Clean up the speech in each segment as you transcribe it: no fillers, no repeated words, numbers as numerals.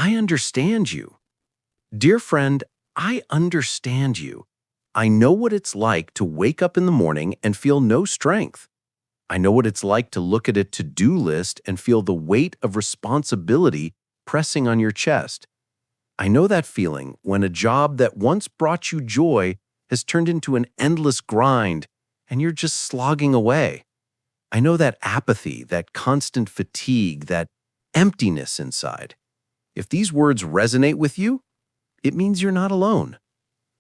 I understand you. Dear friend, I understand you. I know what it's like to wake up in the morning and feel no strength. I know what it's like to look at a to-do list and feel the weight of responsibility pressing on your chest. I know that feeling when a job that once brought you joy has turned into an endless grind and you're just slogging away. I know that apathy, that constant fatigue, that emptiness inside. If these words resonate with you, it means you're not alone.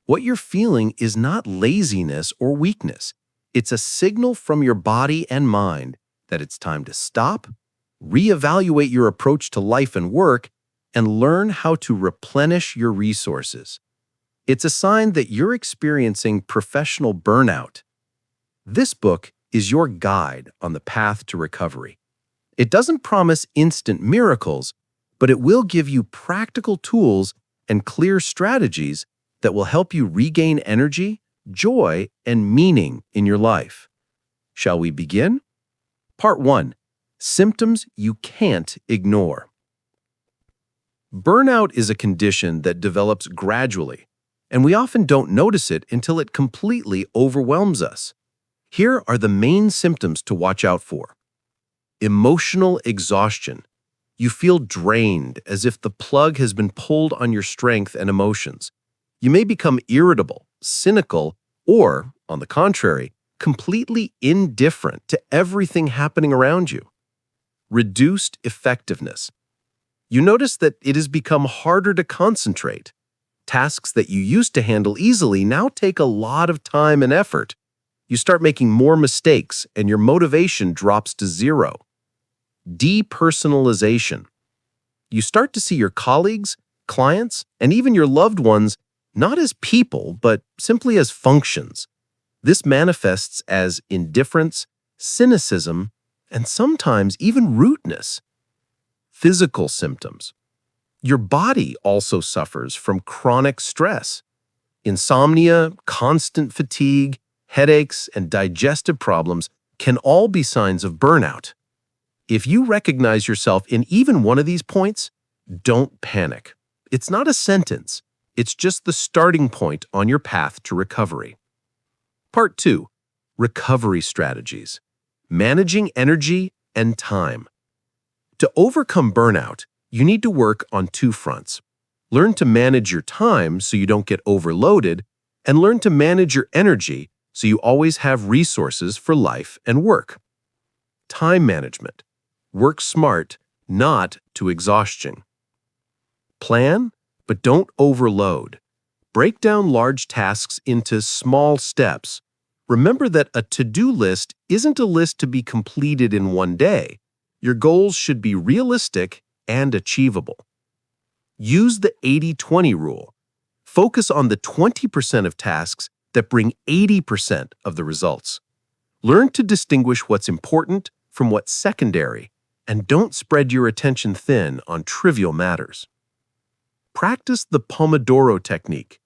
What you're feeling is not laziness or weakness. It's a signal from your body and mind that it's time to stop, reevaluate your approach to life and work, and learn how to replenish your resources. It's a sign that you're experiencing professional burnout. This book is your guide on the path to recovery. It doesn't promise instant miracles, but it will give you practical tools and clear strategies that will help you regain energy, joy, and meaning in your life. Shall we begin? Part 1. Symptoms you can't ignore. Burnout is a condition that develops gradually, and we often don't notice it until it completely overwhelms us. Here are the main symptoms to watch out for. Emotional exhaustion. You feel drained, as if the plug has been pulled on your strength and emotions. You may become irritable, cynical, or, on the contrary, completely indifferent to everything happening around you. Reduced effectiveness. You notice that it has become harder to concentrate. Tasks that you used to handle easily now take a lot of time and effort. You start making more mistakes, and your motivation drops to zero. Depersonalization. You start to see your colleagues, clients, and even your loved ones not as people, but simply as functions. This manifests as indifference, cynicism, and sometimes even rudeness. Physical symptoms. Your body also suffers from chronic stress. Insomnia, constant fatigue, headaches, and digestive problems can all be signs of burnout. If you recognize yourself in even one of these points, don't panic. It's not a sentence. It's just the starting point on your path to recovery. Part 2. Recovery strategies. Managing energy and time. To overcome burnout, you need to work on two fronts. Learn to manage your time so you don't get overloaded, and learn to manage your energy so you always have resources for life and work. Time management. Work smart, not to exhaustion. Plan, but don't overload. Break down large tasks into small steps. Remember that a to-do list isn't a list to be completed in one day. Your goals should be realistic and achievable. Use the 80-20 rule. Focus on the 20% of tasks that bring 80% of the results. Learn to distinguish what's important from what's secondary, and don't spread your attention thin on trivial matters. Practice the Pomodoro technique.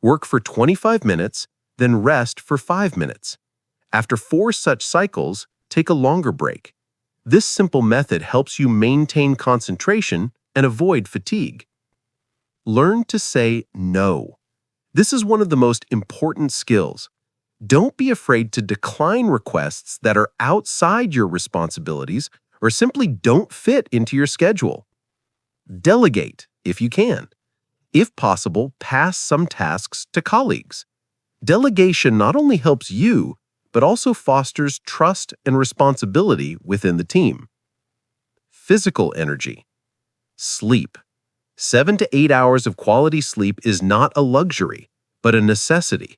Work for 25 minutes, then rest for 5 minutes. After 4 such cycles, take a longer break. This simple method helps you maintain concentration and avoid fatigue. Learn to say no. This is one of the most important skills. Don't be afraid to decline requests that are outside your responsibilities or simply don't fit into your schedule. Delegate if you can. If possible, pass some tasks to colleagues. Delegation not only helps you, but also fosters trust and responsibility within the team. Physical energy. Sleep. 7 to 8 hours of quality sleep is not a luxury, but a necessity.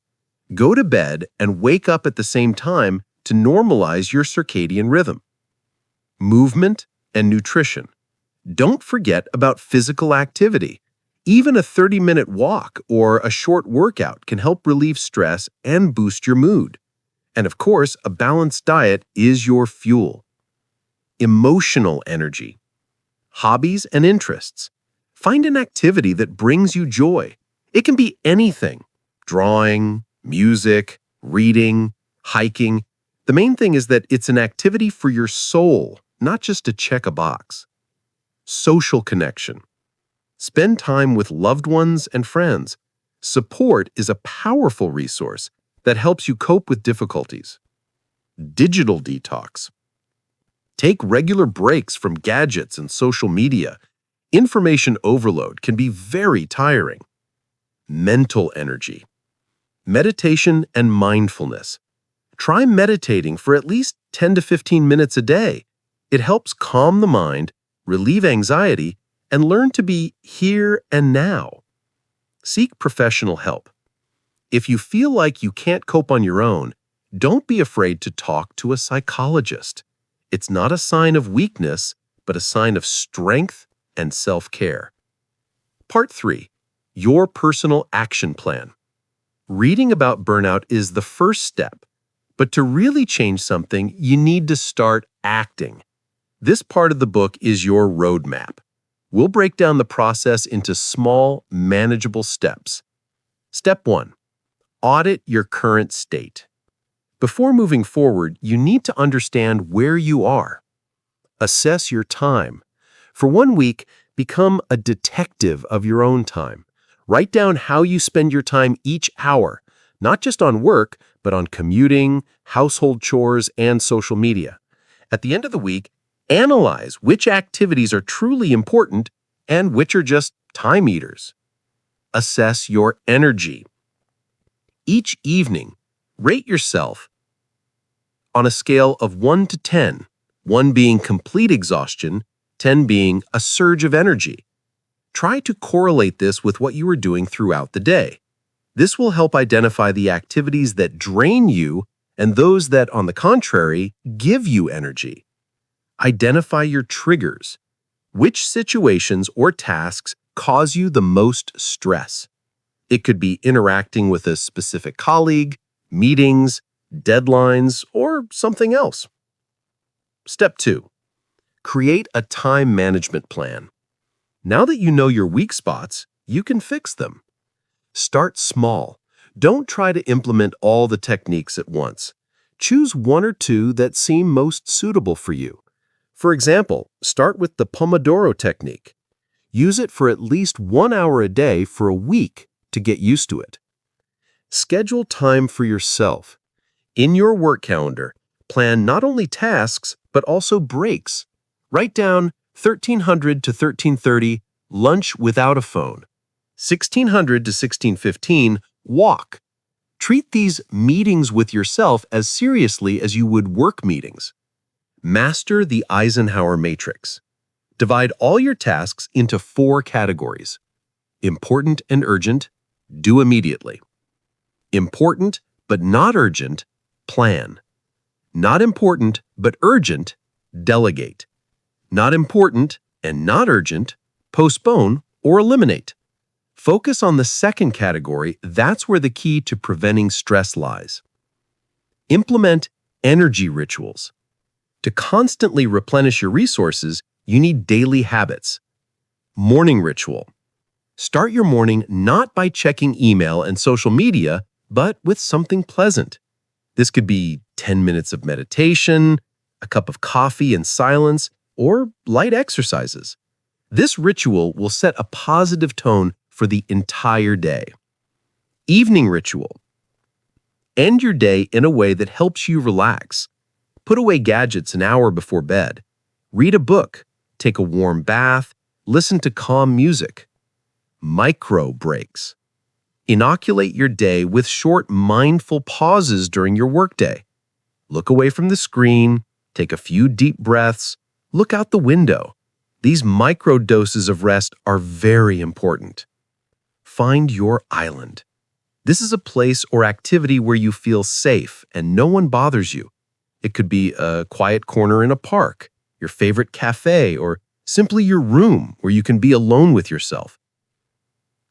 Go to bed and wake up at the same time to normalize your circadian rhythm. Movement and nutrition. Don't forget about physical activity. Even a 30-minute walk or a short workout can help relieve stress and boost your mood. And of course, a balanced diet is your fuel. Emotional energy. Hobbies and interests. Find an activity that brings you joy. It can be anything: drawing, music, reading, hiking. The main thing is that it's an activity for your soul, not just to check a box. Social connection. Spend time with loved ones and friends. Support is a powerful resource that helps you cope with difficulties. Digital detox. Take regular breaks from gadgets and social media. Information overload can be very tiring. Mental energy. Meditation and mindfulness. Try meditating for at least 10 to 15 minutes a day. It helps calm the mind, relieve anxiety, and learn to be here and now. Seek professional help. If you feel like you can't cope on your own, don't be afraid to talk to a psychologist. It's not a sign of weakness, but a sign of strength and self-care. Part 3. Your personal action plan. Reading about burnout is the first step, but to really change something, you need to start acting. This part of the book is your roadmap. We'll break down the process into small, manageable steps. Step 1. Audit your current state. Before moving forward, you need to understand where you are. Assess your time. For 1 week, become a detective of your own time. Write down how you spend your time each hour, not just on work, but on commuting, household chores, and social media. At the end of the week, analyze which activities are truly important and which are just time eaters. Assess your energy. Each evening, rate yourself on a scale of 1 to 10, 1 being complete exhaustion, 10 being a surge of energy. Try to correlate this with what you are doing throughout the day. This will help identify the activities that drain you and those that, on the contrary, give you energy. Identify your triggers. Which situations or tasks cause you the most stress? It could be interacting with a specific colleague, meetings, deadlines, or something else. Step 2. Create a time management plan. Now that you know your weak spots, you can fix them. Start small. Don't try to implement all the techniques at once. Choose 1 or 2 that seem most suitable for you. For example, start with the Pomodoro technique. Use it for at least 1 hour a day for a week to get used to it. Schedule time for yourself. In your work calendar, plan not only tasks, but also breaks. Write down 1300 to 1330, lunch without a phone. 1600 to 1615, walk. Treat these meetings with yourself as seriously as you would work meetings. Master the Eisenhower matrix. Divide all your tasks into 4 categories. Important and urgent, do immediately. Important but not urgent, plan. Not important but urgent, delegate. Not important and not urgent, postpone or eliminate. Focus on the second category. That's where the key to preventing stress lies. Implement energy rituals. To constantly replenish your resources, you need daily habits. Morning ritual. Start your morning not by checking email and social media, but with something pleasant. This could be 10 minutes of meditation, a cup of coffee in silence, or light exercises. This ritual will set a positive tone for the entire day. Evening ritual. End your day in a way that helps you relax. Put away gadgets an hour before bed. Read a book, take a warm bath, listen to calm music. Micro breaks. Inoculate your day with short, mindful pauses during your workday. Look away from the screen, take a few deep breaths, look out the window. These micro doses of rest are very important. Find your island. This is a place or activity where you feel safe and no one bothers you. It could be a quiet corner in a park, your favorite cafe, or simply your room where you can be alone with yourself.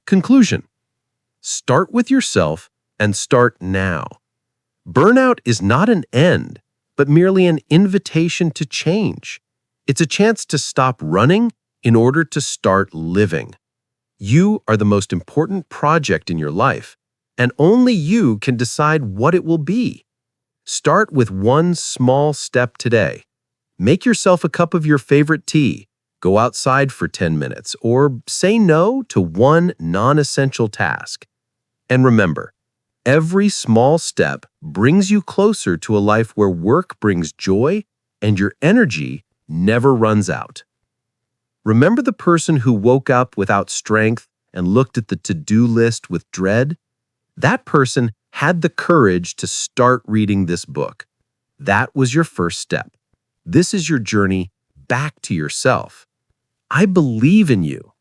Conclusion. Start with yourself and start now. Burnout is not an end, but merely an invitation to change. It's a chance to stop running in order to start living. You are the most important project in your life, and only you can decide what it will be. Start with 1 small step today. Make yourself a cup of your favorite tea. Go outside for 10 minutes, or say no to one non-essential task. And remember, every small step brings you closer to a life where work brings joy and your energy never runs out. Remember the person who woke up without strength and looked at the to-do list with dread? That person had the courage to start reading this book. That was your first step. This is your journey back to yourself. I believe in you.